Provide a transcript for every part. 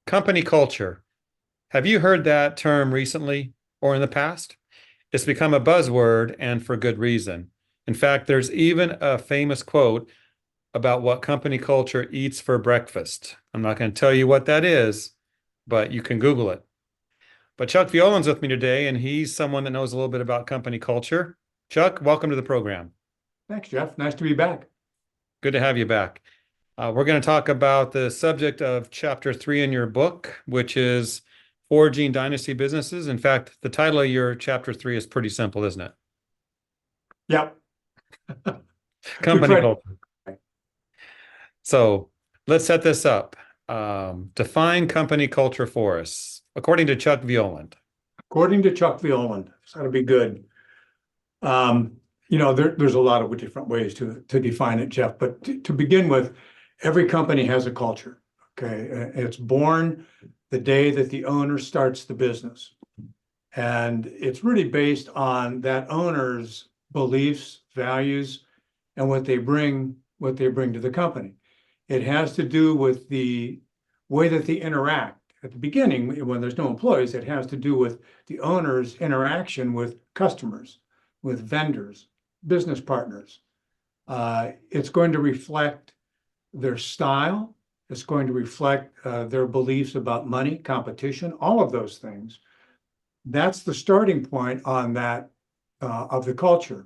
Company culture. Have you heard that term recently or in the past? It's become a buzzword and for good reason. In fact, there's even a famous quote about what company culture eats for breakfast. I'm not going to tell you what that is, but you can Google it. But Chuck Violand's with me today, and he's someone that knows a little bit about company culture. Chuck, welcome to the program. Thanks, Jeff. Nice to be back. Good to have you back. We're going to talk about the subject of chapter 3 in your book, which is Forging Dynasty Businesses. In fact, the title of your chapter 3 is pretty simple, isn't it? Yep. We Company tried. culture. So let's set this up. Define company culture for us, according to Chuck Violand. According to Chuck Violand, it's got to be good. There's a lot of different ways to define it, Jeff. But to begin with, every company has a culture. Okay, it's born the day that the owner starts the business, and it's really based on that owner's beliefs, values, and what they bring to the company. It has to do with the way that they interact. At the beginning, when there's no employees, it has to do with the owner's interaction with customers, with vendors, business partners. It's going to reflect their style. It's going to reflect their beliefs about money, competition, all of those things. That's the starting point on that of the culture.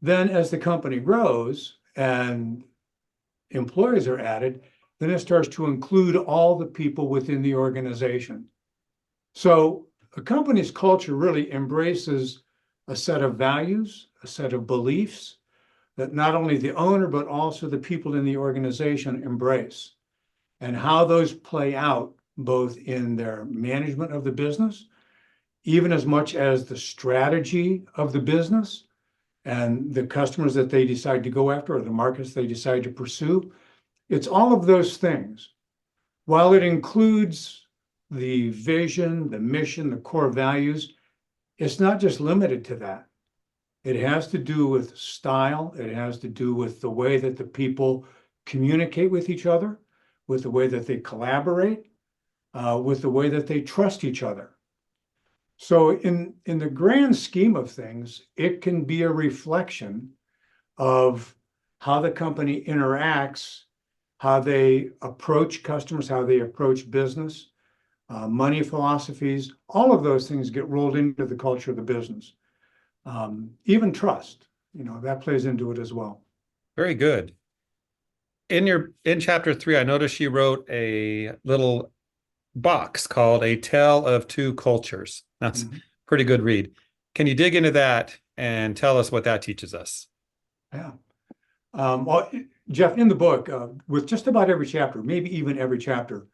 Then, as the company grows and employees are added, then it starts to include all the people within the organization. So a company's culture really embraces a set of values, a set of beliefs that not only the owner, but also the people in the organization embrace, and how those play out both in their management of the business, even as much as the strategy of the business and the customers that they decide to go after or the markets they decide to pursue. It's all of those things. While it includes the vision, the mission, the core values, it's not just limited to that. It has to do with style. It has to do with the way that the people communicate with each other, with the way that they collaborate, with the way that they trust each other. So in the grand scheme of things, it can be a reflection of how the company interacts, how they approach customers, how they approach business, money philosophies. All of those things get rolled into the culture of the business. Even trust, that plays into it as well. Very good. In chapter 3, I noticed you wrote a little box called A Tale of Two Cultures. That's a Mhm. pretty good read. Can you dig into that and tell us what that teaches us? Yeah. Well, Jeff, in the book, with just about every chapter, maybe even every chapter,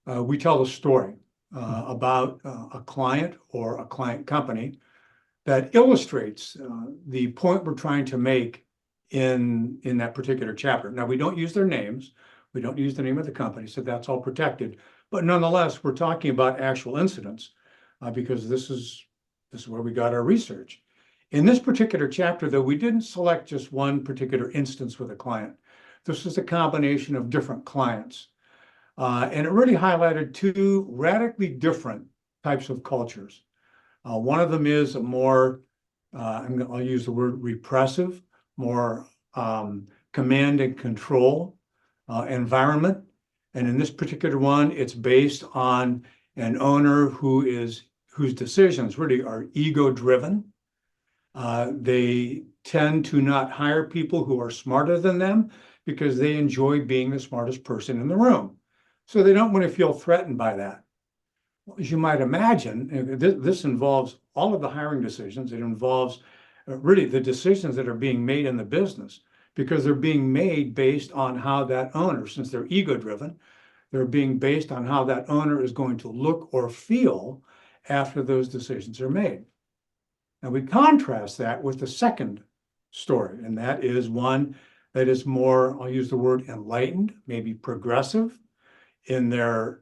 we tell a story about a client or a client company that illustrates the point we're trying to make in that particular chapter. Now, we don't use their names. We don't use the name of the company, so that's all protected. But nonetheless, we're talking about actual incidents because this is where we got our research. In this particular chapter, though, we didn't select just one particular instance with a client. This was a combination of different clients. And it really highlighted two radically different types of cultures. One of them is a more, I'll use the word repressive, more command and control environment. And in this particular one, it's based on an owner whose decisions really are ego-driven. They tend to not hire people who are smarter than them because they enjoy being the smartest person in the room. So they don't want to feel threatened by that. As you might imagine, this involves all of the hiring decisions. It involves really the decisions that are being made in the business because they're being made based on how that owner, since they're ego-driven, they're being based on how that owner is going to look or feel after those decisions are made. Now we contrast that with the second story, and that is one that is more, I'll use the word enlightened, maybe progressive in their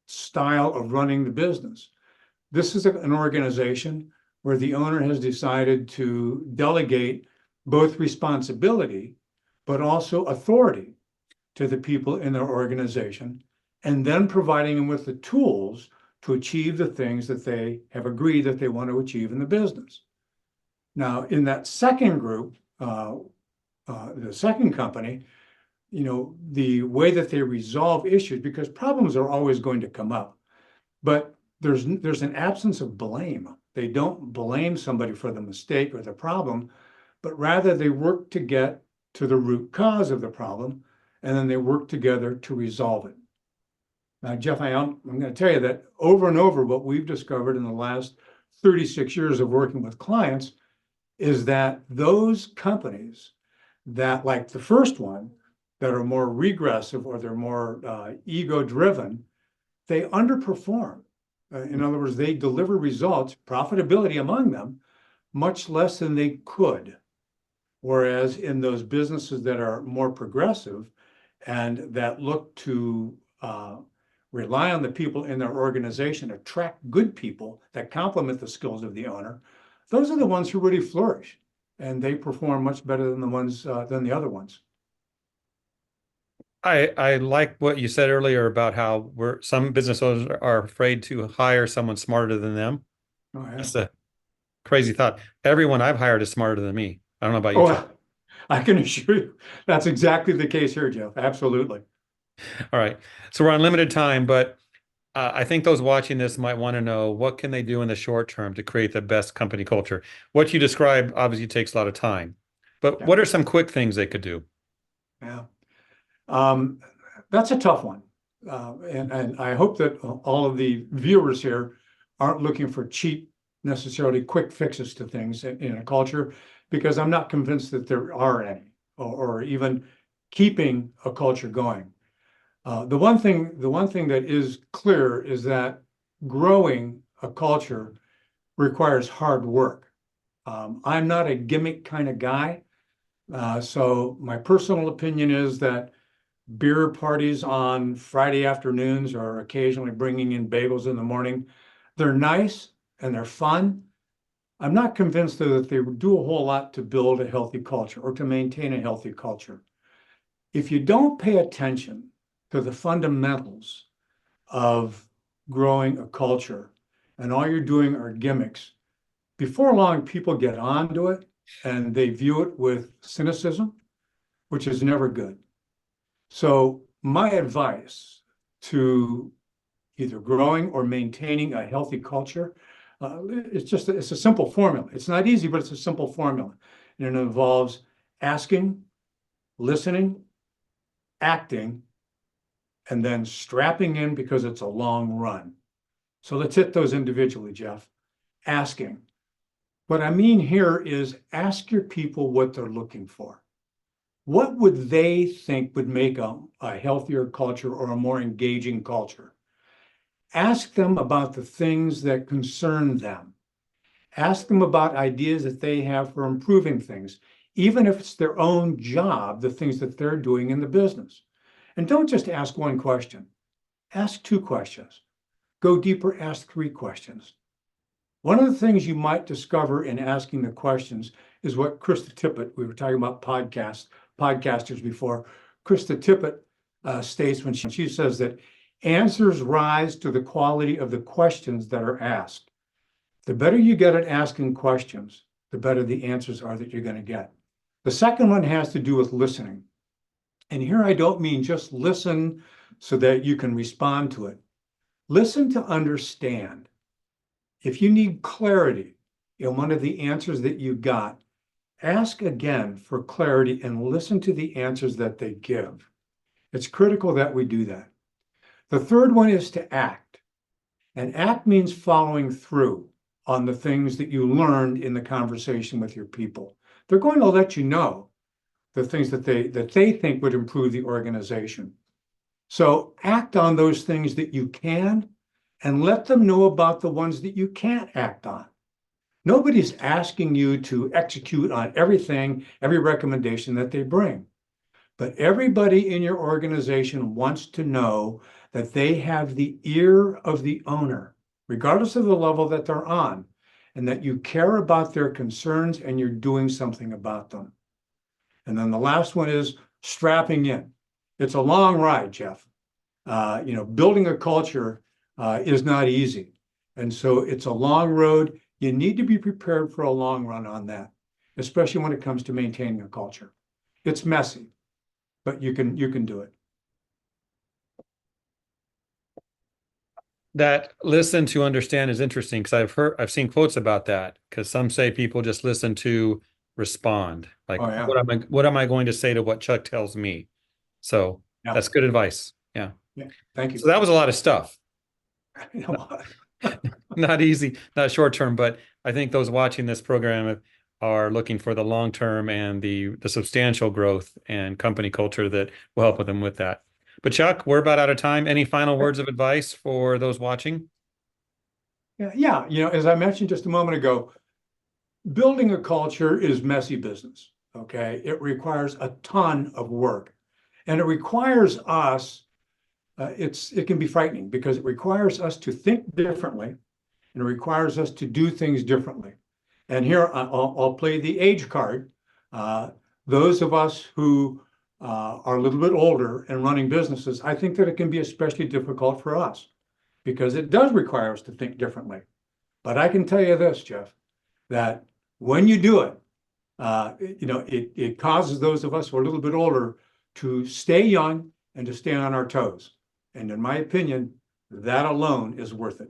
style of running the business. This is an organization where the owner has decided to delegate both responsibility, but also authority to the people in their organization. and then providing them with the tools to achieve the things that they have agreed that they want to achieve in the business. Now, in that second group, the second company, the way that they resolve issues, because problems are always going to come up, but there's an absence of blame. They don't blame somebody for the mistake or the problem, but rather they work to get to the root cause of the problem, and then they work together to resolve it. Now, Jeff, I'm going to tell you that over and over, what we've discovered in the last 36 years of working with clients is that those companies that, like the first one, that are more regressive or they're more ego-driven, they underperform. In other words, they deliver results, profitability among them, much less than they could. Whereas in those businesses that are more progressive and that look to rely on the people in their organization, attract good people that complement the skills of the owner, those are the ones who really flourish, and they perform much better than the other ones. I like what you said earlier about how some business owners are afraid to hire someone smarter than them. Oh, yeah. That's a crazy thought. Everyone I've hired is smarter than me. I don't know about you, Jeff. Oh, I can assure you that's exactly the case here, Jeff. Absolutely. All right. So we're on limited time, but I think those watching this might want to know what can they do in the short term to create the best company culture. What you described obviously takes a lot of time, but Yeah. what are some quick things they could do? Yeah. That's a tough one. And I hope that all of the viewers here aren't looking for cheap, necessarily quick fixes to things in a culture, because I'm not convinced that there are any, or even keeping a culture going. The one thing that is clear is that growing a culture requires hard work. I'm not a gimmick kind of guy. So my personal opinion is that beer parties on Friday afternoons or occasionally bringing in bagels in the morning, they're nice and they're fun. I'm not convinced though that they do a whole lot to build a healthy culture or to maintain a healthy culture. If you don't pay attention to the fundamentals of growing a culture and all you're doing are gimmicks, before long people get onto it and they view it with cynicism, which is never good. So my advice to either growing or maintaining a healthy culture, it's a simple formula. It's not easy, but it's a simple formula. And it involves asking, listening, acting, and then strapping in because it's a long run. So let's hit those individually, Jeff. Asking. What I mean here is ask your people what they're looking for. What would they think would make a healthier culture or a more engaging culture? Ask them about the things that concern them. Ask them about ideas that they have for improving things, even if it's their own job, the things that they're doing in the business. And don't just ask one question. Ask two questions. Go deeper, ask three questions. One of the things you might discover in asking the questions is what Krista Tippett, we were talking about podcasters before. Krista Tippett states when she says that answers rise to the quality of the questions that are asked. The better you get at asking questions, the better the answers are that you're going to get. The second one has to do with listening. And here I don't mean just listen so that you can respond to it. Listen to understand. If you need clarity in one of the answers that you got, ask again for clarity and listen to the answers that they give. It's critical that we do that. The third one is to act. And act means following through on the things that you learned in the conversation with your people. They're going to let you know the things that they think would improve the organization. So act on those things that you can and let them know about the ones that you can't act on. Nobody's asking you to execute on everything, every recommendation that they bring. But everybody in your organization wants to know that they have the ear of the owner, regardless of the level that they're on, and that you care about their concerns and you're doing something about them. And then the last one is strapping in. It's a long ride, Jeff. Building a culture is not easy. And so it's a long road. You need to be prepared for a long run on that, especially when it comes to maintaining a culture. It's messy, but you can do it. That listen to understand is interesting because I've seen quotes about that, because some say people just listen to respond. Like, Oh, yeah. what am I going to say to what Chuck tells me? So Yeah. that's good advice. Yeah. Yeah. Thank you. So that was a lot of stuff. You know what? Not easy, not short term, but I think those watching this program are looking for the long term and the substantial growth and company culture that will help them with that. But Chuck, we're about out of time. Any final words of advice for those watching? Yeah. As I mentioned just a moment ago, building a culture is messy business. Okay. It requires a ton of work, and it requires us, it can be frightening because it requires us to think differently, and it requires us to do things differently. And here I'll play the age card. Those of us who are a little bit older and running businesses, I think that it can be especially difficult for us because it does require us to think differently. But I can tell you this, Jeff, that when you do it, it causes those of us who are a little bit older to stay young and to stay on our toes. And in my opinion, that alone is worth it.